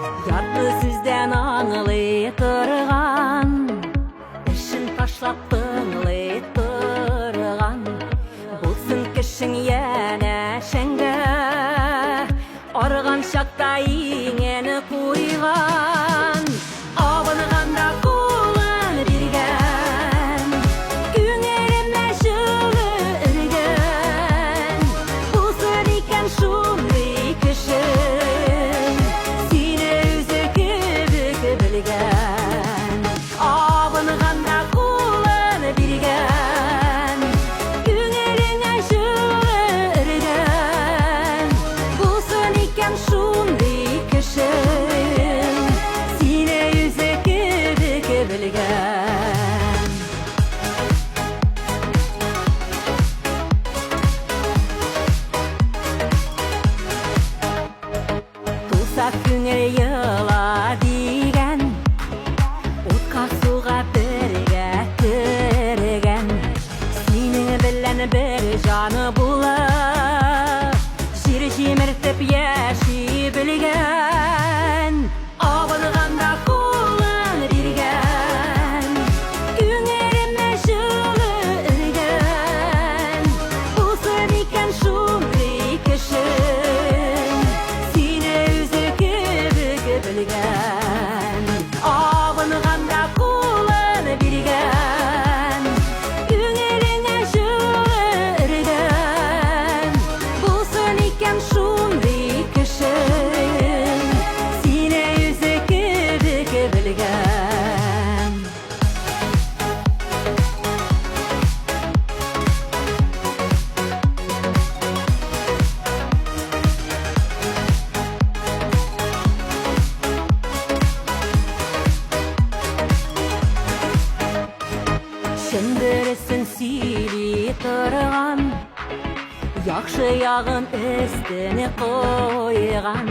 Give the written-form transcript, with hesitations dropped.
Ярты сүзден аңылый тұрған, ішін ташлап тыңлый тұрған. Болсын кішің ене шәңгі, арған шақта иңені қойған. Абынғанда қолын берген, күңелімне жылы үрген. Болсын екен шумный кішің, сені өзі кебік білген. Абынғанда қолын берген, күңеліңе жылы үрген. Болсын екен шумный кішің, сені өзі кебік білген. Туса күңел йыла деген, отқа суға бірге кірген. Сенің білән бір жаны болып, жер жеміртіп яши білген. Абылғанда қолын берген, күңеліме жылы үрген. Болсын екен шумный кішің, сені өзі кебік білген. Абылғанда қолын берген, күңеліңе жылы үрген. Болсын екен шумный кішің, сені өзі кебік білген. Шындырысын сөйлей тұрған, яқшы яғын үстіне қойған.